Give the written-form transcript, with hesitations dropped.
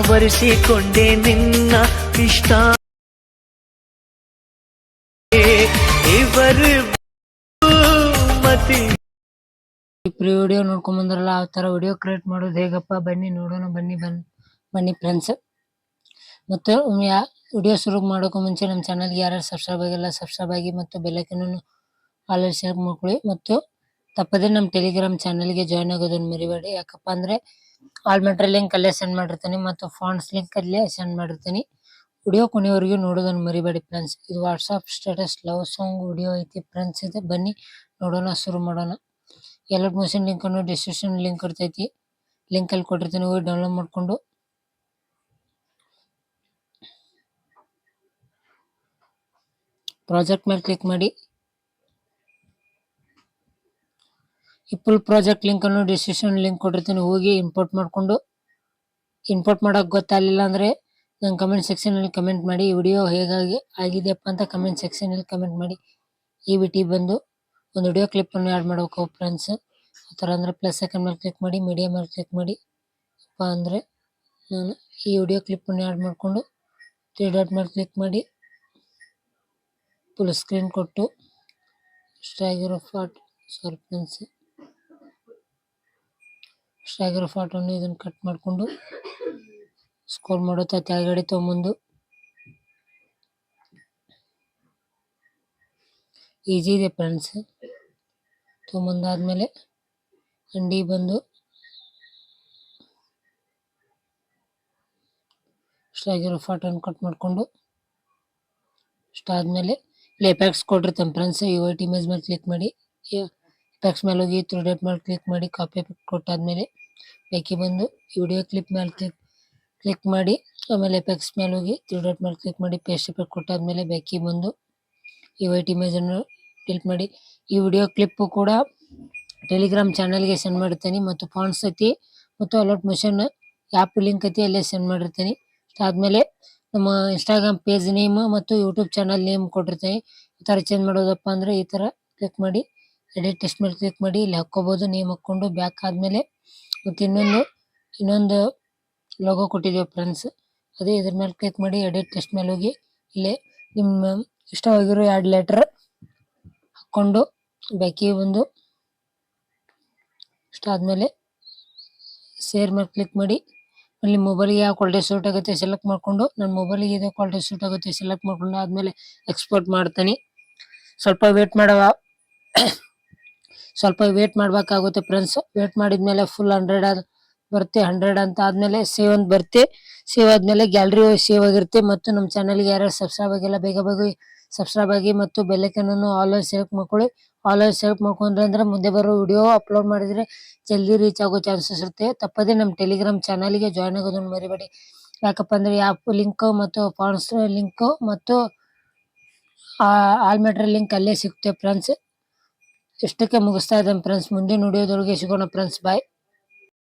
ಆವರಿಸಿಕೊಂಡೆ ನಿನ್ನ ಇಷ್ಟ ಇವರು ಮತಿ ವಿಡಿಯೋ ನೋಡ್ಕೊಂಡ್ ಬಂದ್ರಲ್ಲ ಆ ತರ ವಿಡಿಯೋ ಕ್ರಿಯೇಟ್ ಮಾಡೋದು ಹೇಗಪ್ಪ ಬನ್ನಿ ನೋಡೋಣ ಬನ್ನಿ ಫ್ರೆಂಡ್ಸ್. ಮತ್ತು ವಿಡಿಯೋ ಶುರು ಮಾಡೋಕೆ ಮುಂಚೆ ನಮ್ಮ ಚಾನಲ್ಗೆ ಯಾರು ಸಬ್ಸ್ಕ್ರೈಬ್ ಆಗಿಲ್ಲ ಸಬ್ಸ್ಕ್ರೈಬ್ ಆಗಿ ಮತ್ತು ಬೆಲ್ಲೈಕನ್ ಆಲ್ ಸೆಲೆಕ್ಟ್ ಮಾಡ್ಕೊಳ್ಳಿ. ಮತ್ತು ತಪ್ಪದೆ ನಮ್ಮ ಟೆಲಿಗ್ರಾಮ್ ಚಾನಲ್ಗೆ ಜಾಯ್ನ್ ಆಗೋದನ್ನು ಮರಿಬೇಡಿ. ಯಾಕಪ್ಪ ಅಂದ್ರೆ ಆಲ್ ಮೆಟೀರಿಯಲ್ ಲಿಂಕ್ ಅಲ್ಲೇ ಸೆಂಡ್ ಮಾಡಿರ್ತೀನಿ ಮತ್ತು ಫಾಂಟ್ಸ್ ಲಿಂಕ್ ಅಲ್ಲೇ ಸೆಂಡ್ ಮಾಡಿರ್ತೀನಿ. ವಿಡಿಯೋ ಕೊನೆಯವರೆಗೂ ನೋಡೋದನ್ನು ಮರಿಬೇಡಿ ಫ್ರೆಂಡ್ಸ್. ಇದು WhatsApp status love song video ಐತಿ ಫ್ರೆಂಡ್ಸ್. ಇದೆ ಬನ್ನಿ ನೋಡೋಣ, ಶುರು ಮಾಡೋಣ. ಎಲ್ಲ ಮೋಷನ್ ಲಿಂಕ್ ಅನ್ನು ಡಿಸ್ಕ್ರಿಪ್ಷನ್ ಲಿಂಕ್ ಇರ್ತೈತಿ, ಲಿಂಕ್ ಅಲ್ಲಿ ಕೊಟ್ಟಿರ್ತೀನಿ, ಹೋಗಿ ಡೌನ್ಲೋಡ್ ಮಾಡ್ಕೊಂಡು ಪ್ರಾಜೆಕ್ಟ್ ಮೇಲೆ ಕ್ಲಿಕ್ ಮಾಡಿ. ಈ ಫುಲ್ ಪ್ರಾಜೆಕ್ಟ್ ಲಿಂಕ್ ಅನ್ನು ಡಿಸ್ಕ್ರಿಪ್ಷನ್ ಲಿಂಕ್ ಕೊಟ್ಟಿರ್ತೀನಿ, ಹೋಗಿ ಇಂಪೋರ್ಟ್ ಮಾಡ್ಕೊಂಡು. ಇಂಪೋರ್ಟ್ ಮಾಡೋಕೆ ಗೊತ್ತಾಗಲಿಲ್ಲ ಅಂದ್ರೆ ನನ್ನ ಕಮೆಂಟ್ ಸೆಕ್ಷನ್ ಅಲ್ಲಿ ಕಮೆಂಟ್ ಮಾಡಿ. ಈ ವಿಡಿಯೋ ಹೇಗಾಗಿ ಆಗಿದೆಯಪ್ಪ ಅಂತ ಕಮೆಂಟ್ ಸೆಕ್ಷನ್ ಅಲ್ಲಿ ಕಮೆಂಟ್ ಮಾಡಿ. ಈ ಬಿಟ್ಟು ಬಂದು ಒಂದು ವಿಡಿಯೋ ಕ್ಲಿಪ್ ಅನ್ನು ಆ್ಯಡ್ ಮಾಡಬೇಕು ಫ್ರೆಂಡ್ಸ್. ಆ ಥರ ಅಂದರೆ ಪ್ಲಸ್ ಐಕನ್ ಮೇಲೆ ಕ್ಲಿಕ್ ಮಾಡಿ, ಮೀಡಿಯಾ ಮೇಲೆ ಕ್ಲಿಕ್ ಮಾಡಿ. ಅಪ್ಪ ಅಂದರೆ ನಾನು ಈ ವಿಡಿಯೋ ಕ್ಲಿಪ್ಪನ್ನು ಆ್ಯಡ್ ಮಾಡಿಕೊಂಡು 3 ಡಾಟ್ ಮೇಲೆ ಕ್ಲಿಕ್ ಮಾಡಿ ಫುಲ್ ಸ್ಕ್ರೀನ್ ಕೊಟ್ಟು ಇಷ್ಟಾಗಿರೋ ಫಾಟನ್ನು ಇದನ್ನು ಕಟ್ ಮಾಡಿಕೊಂಡು ಸ್ಕ್ರೋಲ್ ಮಾಡುತ್ತಾ ಕೆಳಗಡೆ ತೊಗೊಂಬಂದು ಈಜಿ ಇದೆ ಫ್ರೆಂಡ್ಸ್. ತೊಗೊಂಬಂದಾದ್ಮೇಲೆ ಅಂಡಿ ಬಂದು ಇಷ್ಟಾಗಿರೋ ಫಾಟೋನ ಕಟ್ ಮಾಡಿಕೊಂಡು ಇಷ್ಟಾದ್ಮೇಲೆ ಇಲ್ಲಿ ಎಫೆಕ್ಟ್ಸ್ ಕೊಟ್ಟಿರ್ತಾನೆ ಫ್ರೆಂಡ್ಸ್. ಈ ವೈಟ್ ಇಮೇಜ್ ಮೇಲೆ ಕ್ಲಿಕ್ ಮಾಡಿ, ಎಫೆಕ್ಟ್ಸ್ ಮೇಲೆ ಹೋಗಿ 3 ಡಾಟ್ ಮೇಲೆ ಕ್ಲಿಕ್ ಮಾಡಿ ಕಾಪಿ ಎಫೆಕ್ಟ್ ಕೊಟ್ಟಾದ್ಮೇಲೆ ಬೇಕಿ ಬಂದು ಈ ವಿಡಿಯೋ ಕ್ಲಿಪ್ ಮೇಲೆ ಕ್ಲಿಕ್ ಮಾಡಿ, ಆಮೇಲೆ ಎಫೆಕ್ಟ್ಸ್ ಮೇಲೆ ಹೋಗಿ 3 ಡಾಟ್ ಮೇಲೆ ಕ್ಲಿಕ್ ಮಾಡಿ ಪೇಸ್ಟ್ ಎಫೆಕ್ಟ್ ಕೊಟ್ಟಾದ್ಮೇಲೆ ಬೇಕಿ ಬಂದು ಈ ವೈಟ್ ಇಮೇಜನ್ನು ಡಿಲೀಟ್ ಮಾಡಿ. ಈ ವಿಡಿಯೋ ಕ್ಲಿಪ್ಪು ಕೂಡ ಟೆಲಿಗ್ರಾಮ್ ಚಾನಲ್ಗೆ ಸೆಂಡ್ ಮಾಡಿರ್ತೀನಿ ಮತ್ತು ಫಾಂಟ್ಸ್ ಐತಿ ಮತ್ತು ಅಲರ್ಟ್ ಮೋಷನ್ ಆ್ಯಪ್ ಲಿಂಕ್ ಐತಿ ಅಲ್ಲೇ ಸೆಂಡ್ ಮಾಡಿರ್ತೀನಿ. ಅದಾದ್ಮೇಲೆ ನಮ್ಮ ಇನ್ಸ್ಟಾಗ್ರಾಮ್ ಪೇಜ್ ನೇಮ್ ಮತ್ತು ಯೂಟ್ಯೂಬ್ ಚಾನಲ್ ನೇಮ್ ಕೊಟ್ಟಿರ್ತೀನಿ. ಈ ಥರ ಚೇಂಜ್ ಮಾಡೋದಪ್ಪ ಅಂದರೆ ಈ ಥರ ಕ್ಲಿಕ್ ಮಾಡಿ ಎಡಿಟ್ ಟೆಕ್ಸ್ಟ್ ಮೇಲೆ ಕ್ಲಿಕ್ ಮಾಡಿ ಇಲ್ಲಿ ಹಾಕ್ಕೋಬೋದು. ನೇಮ್ ಹಾಕ್ಕೊಂಡು ಬ್ಯಾಕ್ ಆದಮೇಲೆ ಮತ್ತು ಇನ್ನೊಂದು ಲೋಗೋ ಕೊಟ್ಟಿದ್ದೀವಿ ಫ್ರೆಂಡ್ಸ್, ಅದೇ ಇದ್ರ ಮೇಲೆ ಕ್ಲಿಕ್ ಮಾಡಿ ಎಡಿಟ್ ಟೆಕ್ಸ್ಟ್ ಮೇಲೆ ಹೋಗಿ ಇಲ್ಲೇ ನಿಮ್ಮ ಇಷ್ಟವಾಗಿರೋ 2 ಲೆಟರ್ ಹಾಕ್ಕೊಂಡು ಬೇಕಿ ಒಂದು ಇಷ್ಟಾದಮೇಲೆ ಶೇರ್ ಮೇಲೆ ಕ್ಲಿಕ್ ಮಾಡಿ ಅಲ್ಲಿ ಮೊಬೈಲಿಗೆ ಯಾವ ಕ್ವಾಲಿಟಿ ಸೂಟ್ ಆಗುತ್ತೆ ಸೆಲೆಕ್ಟ್ ಮಾಡಿಕೊಂಡು, ನನ್ನ ಮೊಬೈಲಿಗೆ ಇದು ಕ್ವಾಲಿಟಿ ಸೂಟ್ ಆಗುತ್ತೆ ಸೆಲೆಕ್ಟ್ ಮಾಡ್ಕೊಂಡು ಆದಮೇಲೆ ಎಕ್ಸ್ಪೋರ್ಟ್ ಮಾಡ್ತೀನಿ. ಸ್ವಲ್ಪ ವೇಟ್ ಮಾಡಬೇಕಾಗುತ್ತೆ ಫ್ರೆಂಡ್ಸ್. ವೇಟ್ ಮಾಡಿದ್ಮೇಲೆ ಫುಲ್ 100 ಬರುತ್ತೆ. 100 ಅಂತ ಆದಮೇಲೆ ಸೇವ್ ಅಂತ ಬರುತ್ತೆ. ಸೇವ್ ಆದಮೇಲೆ ಗ್ಯಾಲರಿ ಸೇವ್ ಆಗಿರುತ್ತೆ. ಮತ್ತು ನಮ್ಮ ಚಾನಲ್ಗೆ ಯಾರು ಸಬ್ಸ್ಕ್ರೈಬ್ ಆಗಿಲ್ಲ ಬೇಗ ಸಬ್ಸ್ಕ್ರೈಬ್ ಆಗಿ ಮತ್ತು ಬೆಲ್ಲೈಕನನ್ನು ಆಲ್ ಸೆಲೆಕ್ಟ್ ಮಾಡ್ಕೊಳ್ಳಿ. ಆಲ್ ಸೆಲೆಕ್ಟ್ ಮಾಡ್ಕೊಂಡ್ರೆ ಅಂದರೆ ಮುಂದೆ ಬರೋ ವಿಡಿಯೋ ಅಪ್ಲೋಡ್ ಮಾಡಿದರೆ ಜಲ್ದಿ ರೀಚ್ ಆಗೋ ಚಾನ್ಸಸ್ ಇರುತ್ತೆ. ತಪ್ಪದೇ ನಮ್ಮ ಟೆಲಿಗ್ರಾಮ್ ಚಾನಲ್ಗೆ ಜಾಯ್ನ್ ಆಗೋದನ್ನು ಮರಿಬೇಡಿ. ಯಾಕಪ್ಪ ಅಂದರೆ ಆ್ಯಪ್ ಲಿಂಕು ಮತ್ತು ಫಾಂಟ್ಸ್ ಲಿಂಕು ಮತ್ತು ಆಲ್ ಮೆಟೀರಿಯಲ್ ಲಿಂಕ್ ಅಲ್ಲೇ ಸಿಗುತ್ತೆ ಫ್ರೆಂಡ್ಸ್. ಇಷ್ಟಕ್ಕೆ ಮುಗಿಸ್ತಾ ಇದ್ದೇನೆ ಫ್ರೆಂಡ್ಸ್. ಮುಂದಿನ ವಿಡಿಯೋದೊಳಗೆ ಸಿಗೋಣ ಫ್ರೆಂಡ್ಸ್. ಬಾಯ್.